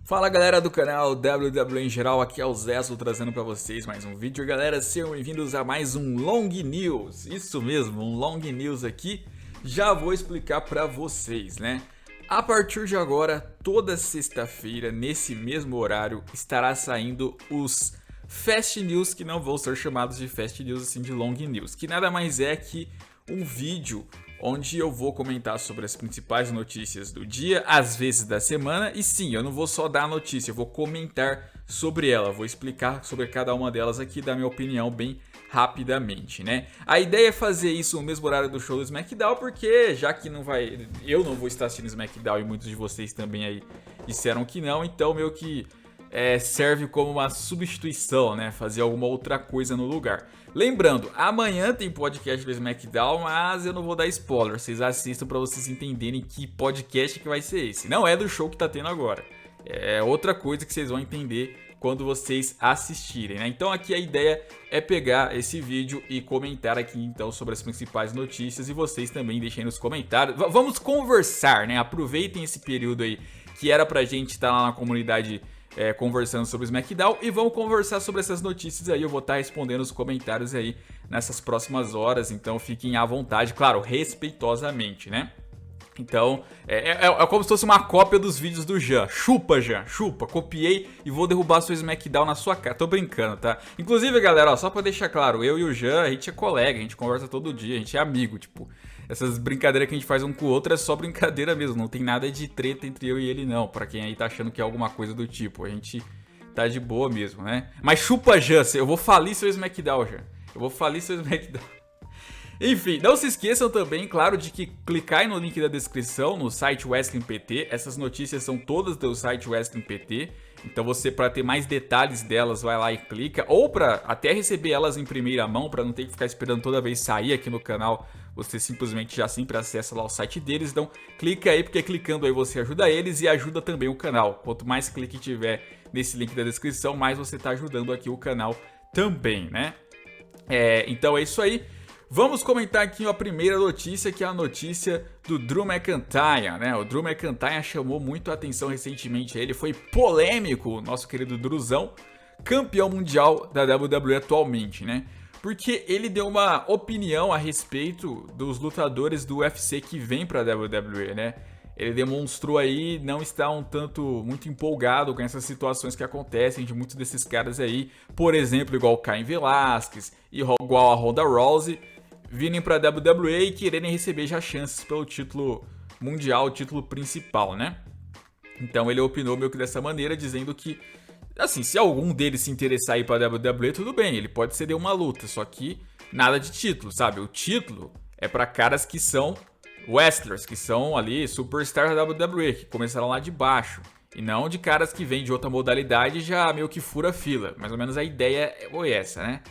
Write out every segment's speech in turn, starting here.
Fala galera do canal WWE em geral, aqui é o Zezo trazendo pra vocês mais um vídeo. Galera, sejam bem-vindos a mais um Long News, isso mesmo, um Long News aqui. Já vou explicar pra vocês, né? A partir de agora, toda sexta-feira, nesse mesmo horário, estará saindo os Fast News, que não vão ser chamados de Fast News, assim de Long News, que nada mais é que um vídeo onde eu vou comentar sobre as principais notícias do dia, às vezes da semana, e sim, eu não vou só dar a notícia, eu vou comentar sobre ela, vou explicar sobre cada uma delas aqui, dar minha opinião bem rapidamente, né? A ideia é fazer isso no mesmo horário do show do SmackDown, porque já que eu não vou estar assistindo SmackDown e muitos de vocês também aí disseram que não, então meio que serve como uma substituição, né? Fazer alguma outra coisa no lugar. Lembrando, amanhã tem podcast do SmackDown, mas eu não vou dar spoiler. Vocês assistam para vocês entenderem que podcast que vai ser esse. Não é do show que tá tendo agora. É outra coisa que vocês vão entender quando vocês assistirem, né? Então aqui a ideia é pegar esse vídeo e comentar aqui então sobre as principais notícias e vocês também deixem nos comentários. Vamos conversar, né? Aproveitem esse período aí que era pra gente estar lá na comunidade conversando sobre o SmackDown e vamos conversar sobre essas notícias aí. Eu vou estar respondendo os comentários aí nessas próximas horas, então fiquem à vontade, claro, respeitosamente, né? Então, é como se fosse uma cópia dos vídeos do Jean. Chupa, Jean, chupa. Copiei e vou derrubar seu SmackDown na sua cara. Tô brincando, tá? Inclusive, galera, ó, só pra deixar claro, eu e o Jean, a gente é colega, a gente conversa todo dia, a gente é amigo, tipo. Essas brincadeiras que a gente faz um com o outro é só brincadeira mesmo, não tem nada de treta entre eu e ele não, pra quem aí tá achando que é alguma coisa do tipo, a gente tá de boa mesmo, né? Mas chupa, Jean, eu vou falir seu SmackDown, Jean. Eu vou falir seu SmackDown. Enfim, não se esqueçam também, claro, de que clicar no link da descrição no site Wrestling PT. Essas notícias são todas do site Wrestling PT. Então você, para ter mais detalhes delas, vai lá e clica. Ou para até receber elas em primeira mão, para não ter que ficar esperando toda vez sair aqui no canal. Você simplesmente já sempre acessa lá o site deles. Então clica aí, porque clicando aí você ajuda eles e ajuda também o canal. Quanto mais clique tiver nesse link da descrição, mais você está ajudando aqui o canal também, né? Então é isso aí. Vamos comentar aqui a primeira notícia, que é a notícia do Drew McIntyre, né? O Drew McIntyre chamou muito a atenção recentemente, ele foi polêmico, nosso querido Druzão, campeão mundial da WWE atualmente, né? Porque ele deu uma opinião a respeito dos lutadores do UFC que vêm para a WWE, né? Ele demonstrou aí não estar muito empolgado com essas situações que acontecem de muitos desses caras aí, por exemplo, igual o Cain Velasquez, igual a Ronda Rousey, virem para a WWE e quererem receber já chances pelo título mundial, o título principal, né? Então ele opinou meio que dessa maneira, dizendo que, assim, se algum deles se interessar em ir para a WWE, tudo bem, ele pode ceder uma luta, só que nada de título, sabe? O título é para caras que são wrestlers, que são ali superstars da WWE, que começaram lá de baixo, e não de caras que vêm de outra modalidade e já meio que fura fila. Mais ou menos a ideia foi essa, né?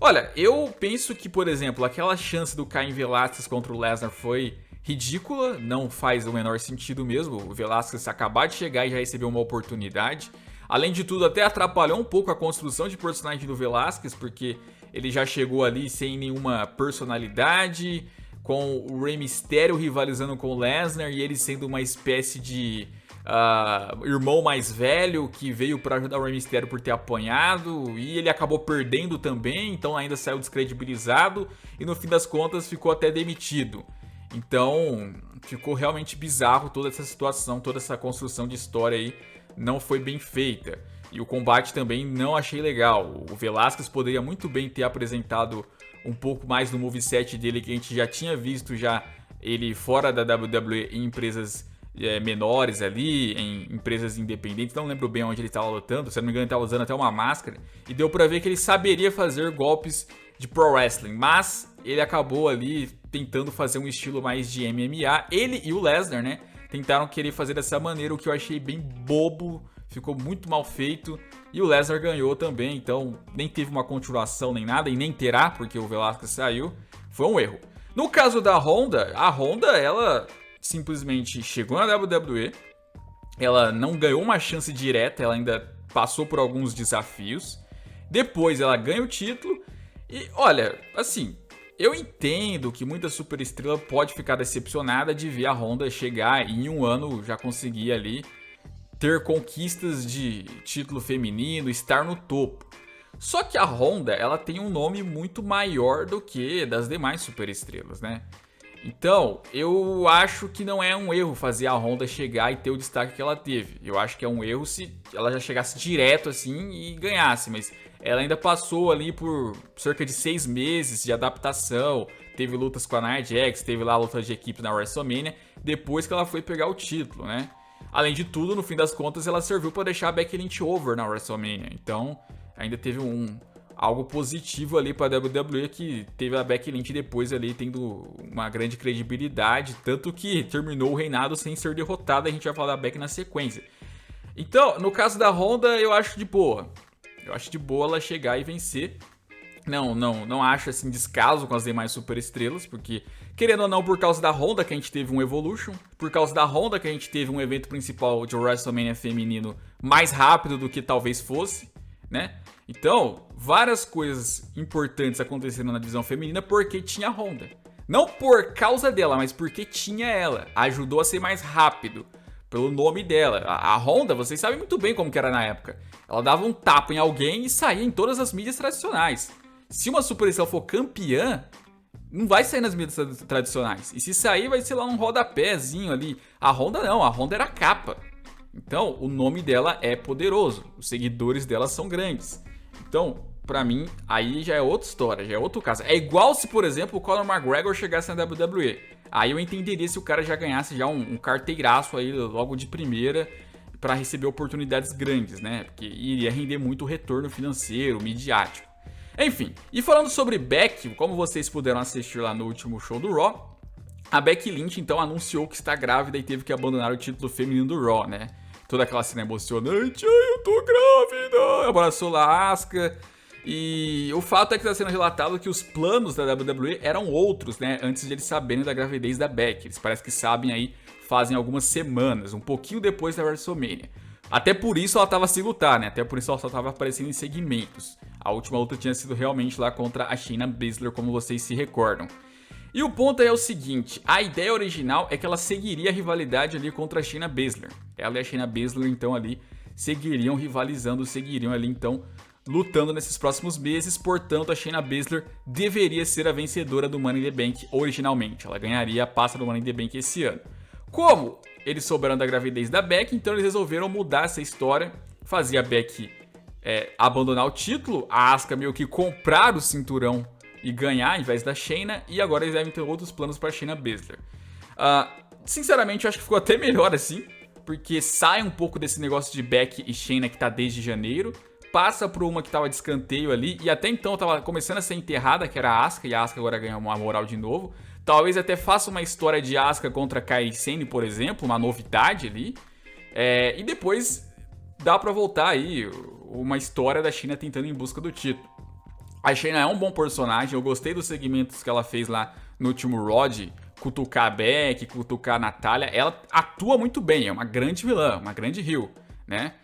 Olha, eu penso que, por exemplo, aquela chance do Cain Velasquez contra o Lesnar foi ridícula, não faz o menor sentido mesmo. O Velasquez acabar de chegar e já recebeu uma oportunidade. Além de tudo, até atrapalhou um pouco a construção de personagem do Velasquez, porque ele já chegou ali sem nenhuma personalidade, com o Rey Mysterio rivalizando com o Lesnar e ele sendo uma espécie de irmão mais velho que veio para ajudar o Rey Mysterio por ter apanhado, e ele acabou perdendo também, então ainda saiu descredibilizado e no fim das contas ficou até demitido. Então ficou realmente bizarro toda essa situação, toda essa construção de história aí não foi bem feita. E o combate também não achei legal. O Velasquez poderia muito bem ter apresentado um pouco mais do moveset dele, que a gente já tinha visto já ele fora da WWE em empresas menores ali, em empresas independentes. Não lembro bem onde ele estava lutando, se não me engano ele estava usando até uma máscara, e deu pra ver que ele saberia fazer golpes de pro wrestling, mas ele acabou ali tentando fazer um estilo mais de MMA. Ele e o Lesnar, né, tentaram querer fazer dessa maneira, o que eu achei bem bobo, ficou muito mal feito, e o Lesnar ganhou também, então nem teve uma continuação nem nada, e nem terá, porque o Velasquez saiu, foi um erro. No caso da Ronda, a Ronda, ela simplesmente chegou na WWE, ela não ganhou uma chance direta, ela ainda passou por alguns desafios, depois ela ganha o título, e olha, assim, eu entendo que muita superestrela pode ficar decepcionada de ver a Ronda chegar e em um ano já conseguir ali ter conquistas de título feminino, estar no topo. Só que a Honda, ela tem um nome muito maior do que das demais superestrelas, né? Então, eu acho que não é um erro fazer a Honda chegar e ter o destaque que ela teve. Eu acho que é um erro se ela já chegasse direto assim e ganhasse, mas ela ainda passou ali por cerca de 6 meses de adaptação, teve lutas com a Nia Jax, teve lá a luta de equipe na WrestleMania, depois que ela foi pegar o título, né? Além de tudo, no fim das contas, ela serviu para deixar a Becky Lynch over na WrestleMania. Então, ainda teve algo positivo ali para a WWE, que teve a Becky Lynch depois ali tendo uma grande credibilidade, tanto que terminou o reinado sem ser derrotada. A gente vai falar da Becky na sequência. Então, no caso da Honda, eu acho de boa. Eu acho de boa ela chegar e vencer. Não acho assim descaso com as demais superestrelas, porque querendo ou não, por causa da Honda que a gente teve um Evolution, por causa da Honda que a gente teve um evento principal de WrestleMania feminino mais rápido do que talvez fosse, né? Então, várias coisas importantes aconteceram na divisão feminina porque tinha a Honda. Não por causa dela, mas porque tinha ela. Ajudou a ser mais rápido, pelo nome dela. A Honda, vocês sabem muito bem como que era na época. Ela dava um tapa em alguém e saía em todas as mídias tradicionais. Se uma superestrela for campeã, não vai sair nas mídias tradicionais. E se sair, vai ser lá um rodapézinho ali. A Honda não, a Honda era a capa. Então, o nome dela é poderoso. Os seguidores dela são grandes. Então, pra mim, aí já é outra história, já é outro caso. É igual se, por exemplo, o Conor McGregor chegasse na WWE. Aí eu entenderia se o cara já ganhasse já um carteiraço aí logo de primeira pra receber oportunidades grandes, né? Porque iria render muito retorno financeiro, midiático. Enfim, e falando sobre Becky, como vocês puderam assistir lá no último show do Raw, a Becky Lynch então anunciou que está grávida e teve que abandonar o título feminino do Raw, né? Toda aquela cena emocionante, ai, eu tô grávida, abraçou lá a Asuka. E o fato é que está sendo relatado que os planos da WWE eram outros, né? Antes de eles saberem da gravidez da Becky. Eles parece que sabem aí, fazem algumas semanas, um pouquinho depois da WrestleMania. Até por isso ela tava sem lutar, né? Até por isso ela só tava aparecendo em segmentos. A última luta tinha sido realmente lá contra a Shayna Baszler, como vocês se recordam. E o ponto é o seguinte, a ideia original é que ela seguiria a rivalidade ali contra a Shayna Baszler. Ela e a Shayna Baszler então ali seguiriam rivalizando, seguiriam ali então lutando nesses próximos meses. Portanto, a Shayna Baszler deveria ser a vencedora do Money in the Bank originalmente. Ela ganharia a pasta do Money in the Bank esse ano. Como eles souberam da gravidez da Becky, então eles resolveram mudar essa história, fazer a Becky abandonar o título, a Asuka meio que comprar o cinturão e ganhar ao invés da Shayna, e agora eles devem ter outros planos para a Shayna Baszler. Sinceramente, eu acho que ficou até melhor assim, porque sai um pouco desse negócio de Becky e Shayna que tá desde janeiro, passa por uma que tava de escanteio ali, e até então tava começando a ser enterrada, que era a Asuka, e a Asuka agora ganha uma moral de novo. Talvez até faça uma história de Asuka contra Kairi Sane, por exemplo, uma novidade ali. E depois dá pra voltar aí uma história da Shayna tentando ir em busca do título. A Shayna é um bom personagem, eu gostei dos segmentos que ela fez lá no último Raw, de cutucar a Becky, cutucar a Natália. Ela atua muito bem, é uma grande vilã, uma grande heel, né?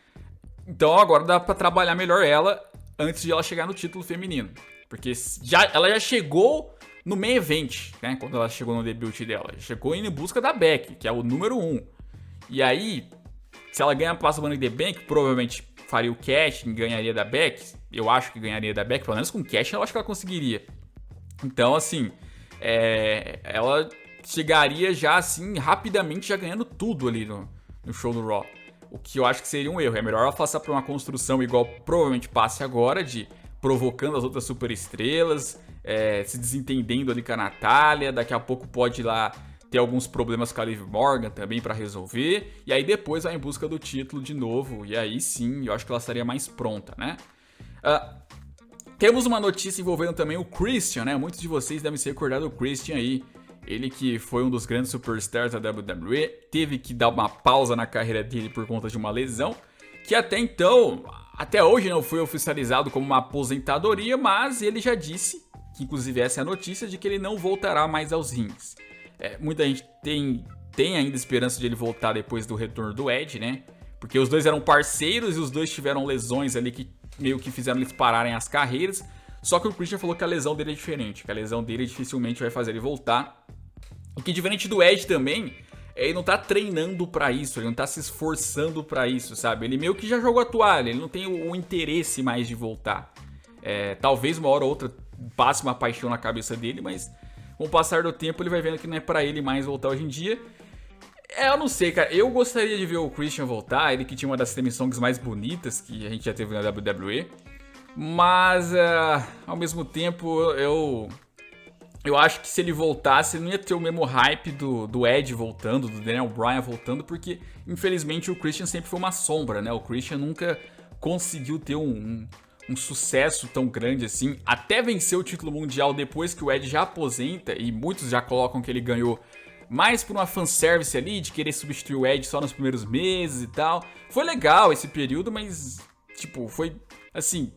Então agora dá pra trabalhar melhor ela antes de ela chegar no título feminino. Porque ela já chegou no main event, né? Quando ela chegou no debut dela. Chegou indo em busca da Becky, que é o número 1. E aí, se ela ganhar a pasta do Money in the Bank, provavelmente faria o cash e ganharia da Becky. Eu acho que ganharia da Becky, pelo menos com cash eu acho que ela conseguiria. Então, assim, ela chegaria já assim, rapidamente, já ganhando tudo ali no show do Raw. O que eu acho que seria um erro. É melhor ela passar por uma construção igual provavelmente passe agora, de provocando as outras superestrelas, se desentendendo ali com a Natália. Daqui a pouco pode ir lá ter alguns problemas com a Liv Morgan também pra resolver. E aí depois vai em busca do título de novo. E aí sim, eu acho que ela estaria mais pronta, né? Temos uma notícia envolvendo também o Christian, né? Muitos de vocês devem se recordar do Christian aí. Ele que foi um dos grandes superstars da WWE, teve que dar uma pausa na carreira dele por conta de uma lesão, que até então, até hoje não foi oficializado como uma aposentadoria, mas ele já disse, que inclusive essa é a notícia, de que ele não voltará mais aos rings. Muita gente tem ainda esperança de ele voltar depois do retorno do Edge, né? Porque os dois eram parceiros e os dois tiveram lesões ali que meio que fizeram eles pararem as carreiras. Só que o Christian falou que a lesão dele é diferente, que a lesão dele dificilmente vai fazer ele voltar. O que diferente do Edge também, ele não tá treinando pra isso, ele não tá se esforçando pra isso, sabe? Ele meio que já jogou a toalha, ele não tem o interesse mais de voltar. Talvez uma hora ou outra passe uma paixão na cabeça dele, mas com o passar do tempo ele vai vendo que não é pra ele mais voltar hoje em dia. Eu não sei, cara. Eu gostaria de ver o Christian voltar, ele que tinha uma das theme songs mais bonitas que a gente já teve na WWE. Mas, ao mesmo tempo, eu acho que se ele voltasse, não ia ter o mesmo hype do Edge voltando, do Daniel Bryan voltando, porque, infelizmente, o Christian sempre foi uma sombra, né? O Christian nunca conseguiu ter um sucesso tão grande assim, até vencer o título mundial depois que o Edge já aposenta, e muitos já colocam que ele ganhou mais por uma fanservice ali, de querer substituir o Edge só nos primeiros meses e tal. Foi legal esse período, mas, tipo, foi, assim,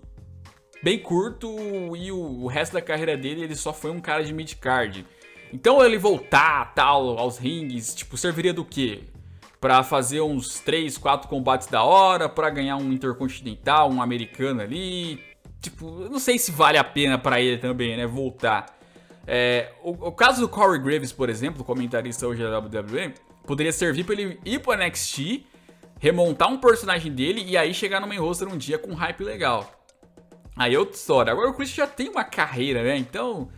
bem curto, e o resto da carreira dele, ele só foi um cara de mid-card. Então ele voltar, tal, aos rings, tipo, serviria do quê? Pra fazer uns 3, 4 combates da hora, pra ganhar um intercontinental, um americano ali. Tipo, eu não sei se vale a pena pra ele também, né, voltar. O caso do Corey Graves, por exemplo, comentarista hoje da WWE, poderia servir pra ele ir pro NXT, remontar um personagem dele e aí chegar no main roster um dia com um hype legal. Aí outra história. Agora o Christian já tem uma carreira, né? Então,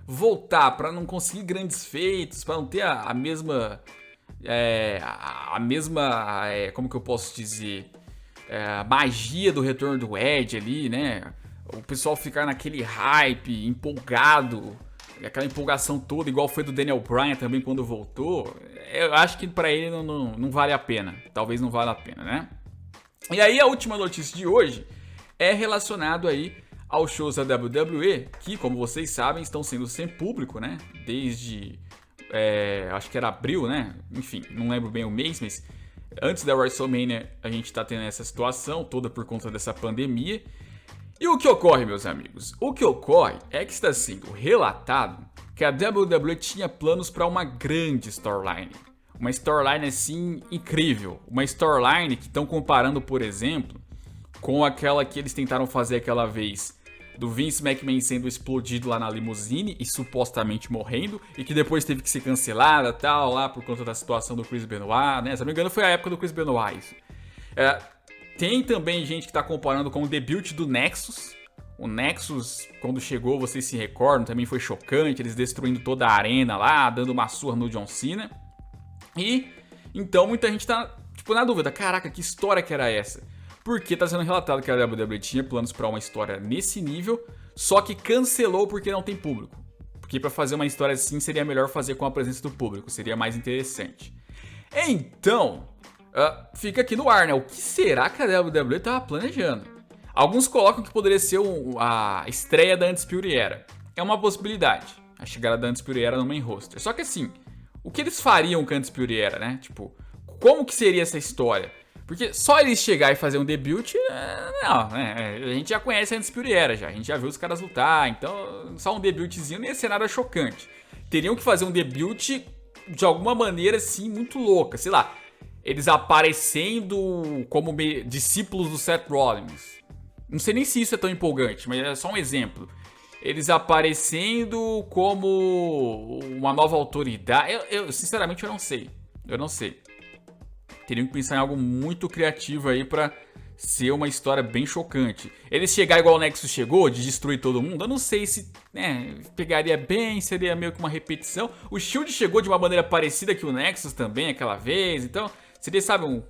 voltar pra não conseguir grandes feitos, pra não ter a mesma... como que eu posso dizer? A magia do retorno do Edge ali, né? O pessoal ficar naquele hype, empolgado, aquela empolgação toda, igual foi do Daniel Bryan também quando voltou. Eu acho que pra ele não vale a pena. Talvez não valha a pena, né? E aí a última notícia de hoje é relacionado aí aos shows da WWE, que, como vocês sabem, estão sendo sem público, né? Desde, acho que era abril, né? Enfim, não lembro bem o mês, mas antes da WrestleMania a gente tá tendo essa situação toda por conta dessa pandemia. E o que ocorre, meus amigos? O que ocorre é que está sendo relatado que a WWE tinha planos para uma grande storyline. Uma storyline, assim, incrível. Uma storyline que estão comparando, por exemplo, com aquela que eles tentaram fazer aquela vez do Vince McMahon sendo explodido lá na limusine e supostamente morrendo, e que depois teve que ser cancelada tal, lá por conta da situação do Chris Benoit, né? Se não me engano foi a época do Chris Benoit isso. Tem também gente que tá comparando com o debut do Nexus. O Nexus, quando chegou, vocês se recordam, também foi chocante, eles destruindo toda a arena lá, dando uma surra no John Cena. E então muita gente tá, tipo, na dúvida, caraca, que história que era essa? Porque tá sendo relatado que a WWE tinha planos pra uma história nesse nível, só que cancelou porque não tem público. Porque pra fazer uma história assim seria melhor fazer com a presença do público, seria mais interessante. Então, fica aqui no ar, né? O que será que a WWE tava planejando? Alguns colocam que poderia ser a estreia da Undisputed Era. É uma possibilidade, a chegada da Undisputed Era no main roster. Só que assim, o que eles fariam com a Undisputed Era, né? Tipo, como que seria essa história? Porque só eles chegar e fazer um debut, não, né? A gente já conhece a Undisputed Era já, a gente já viu os caras lutar, então só um debutzinho não ia ser nada chocante. Teriam que fazer um debut de alguma maneira assim, muito louca, sei lá, eles aparecendo como discípulos do Seth Rollins. Não sei nem se isso é tão empolgante, mas é só um exemplo. Eles aparecendo como uma nova autoridade, eu sinceramente eu não sei, Teriam que pensar em algo muito criativo aí pra ser uma história bem chocante. Eles chegar igual o Nexus chegou, de destruir todo mundo, eu não sei se pegaria bem, seria meio que uma repetição. O Shield chegou de uma maneira parecida que o Nexus também, aquela vez, então seria, sabe,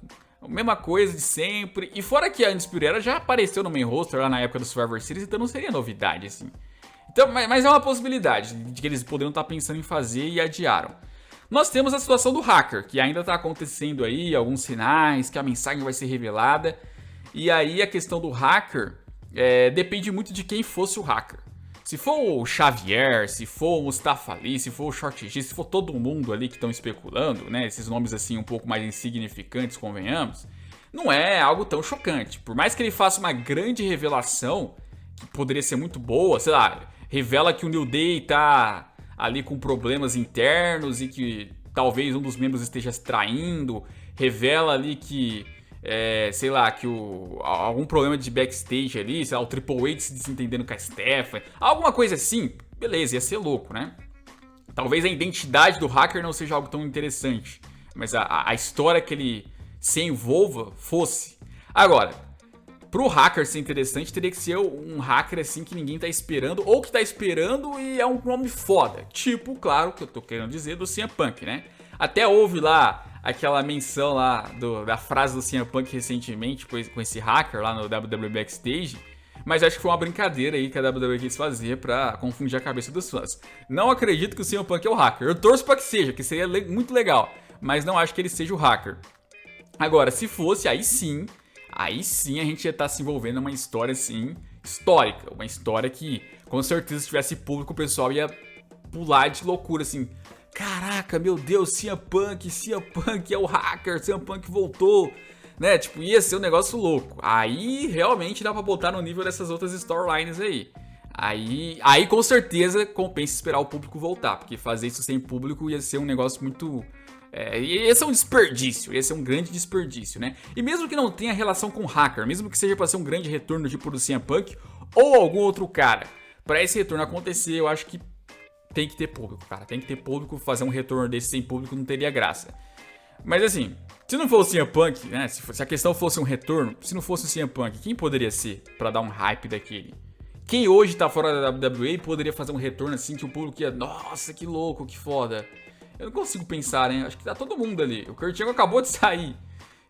a mesma coisa de sempre. E fora que a Undisputed Era já apareceu no main roster lá na época do Survivor Series, então não seria novidade, assim. Então, mas é uma possibilidade de que eles poderiam estar pensando em fazer e adiaram. Nós temos a situação do hacker, que ainda está acontecendo aí, alguns sinais, que a mensagem vai ser revelada. E aí a questão do hacker depende muito de quem fosse o hacker. Se for o Xavier, se for o Mustafa Ali, se for o Shorty G, se for todo mundo ali que estão especulando, né, esses nomes assim um pouco mais insignificantes, convenhamos, não é algo tão chocante. Por mais que ele faça uma grande revelação, que poderia ser muito boa, sei lá, revela que o New Day tá ali com problemas internos e que talvez um dos membros esteja se traindo, revela ali que, sei lá, que algum problema de backstage ali, sei lá, o Triple H se desentendendo com a Stephanie, alguma coisa assim, beleza, ia ser louco, né? Talvez a identidade do hacker não seja algo tão interessante, mas a história que ele se envolva fosse. Agora, pro hacker ser interessante, teria que ser um hacker assim que ninguém tá esperando, ou que tá esperando e é um nome foda. Tipo, claro, que eu tô querendo dizer, do CM Punk, né? Até houve lá aquela menção lá da frase do CM Punk recentemente com esse hacker lá no WWE Backstage, mas acho que foi uma brincadeira aí que a WWE quis fazer pra confundir a cabeça dos fãs. Não acredito que o CM Punk é o hacker. Eu torço pra que seja, que seria muito legal, mas não acho que ele seja o hacker. Agora, se fosse, aí sim a gente ia estar se envolvendo numa história assim, histórica. Uma história que, com certeza, se tivesse público, o pessoal ia pular de loucura, assim. Caraca, meu Deus, CM Punk é o hacker, CM Punk voltou. Né, tipo, ia ser um negócio louco. Aí, realmente, dá pra botar no nível dessas outras storylines aí. Aí, com certeza, compensa esperar o público voltar. Porque fazer isso sem público ia ser um negócio muito... ia ser um desperdício, ia ser um grande desperdício, né? E mesmo que não tenha relação com hacker, mesmo que seja pra ser um grande retorno tipo do CM Punk ou algum outro cara, pra esse retorno acontecer, eu acho que tem que ter público, cara. Tem que ter público, fazer um retorno desse sem público não teria graça. Mas assim, se não fosse o CM Punk, né? Se a questão fosse um retorno, se não fosse o CM Punk, quem poderia ser pra dar um hype daquele? Quem hoje tá fora da WWE poderia fazer um retorno assim que o público ia, nossa, que louco, que foda. Eu não consigo pensar, né? Acho que tá todo mundo ali. O Kurt Angle acabou de sair.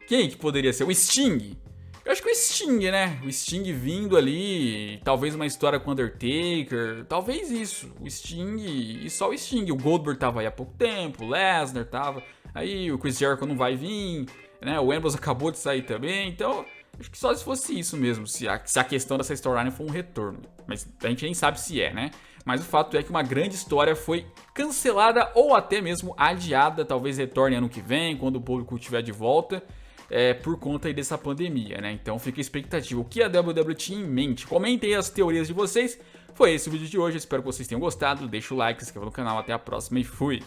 Quem que poderia ser? O Sting? Eu acho que o Sting, né? O Sting vindo ali, talvez uma história com o Undertaker, talvez isso. O Sting e só o Sting. O Goldberg tava aí há pouco tempo, o Lesnar tava. Aí o Chris Jericho não vai vir, né? O Ambrose acabou de sair também, então... Acho que só se fosse isso mesmo, se a questão dessa storyline for um retorno. Mas a gente nem sabe se é, né? Mas o fato é que uma grande história foi cancelada ou até mesmo adiada. Talvez retorne ano que vem, quando o público estiver de volta, por conta aí dessa pandemia, né? Então fica a expectativa. O que a WWE tinha em mente? Comentem as teorias de vocês. Foi esse o vídeo de hoje, espero que vocês tenham gostado. Deixa o like, se inscreva no canal. Até a próxima e fui!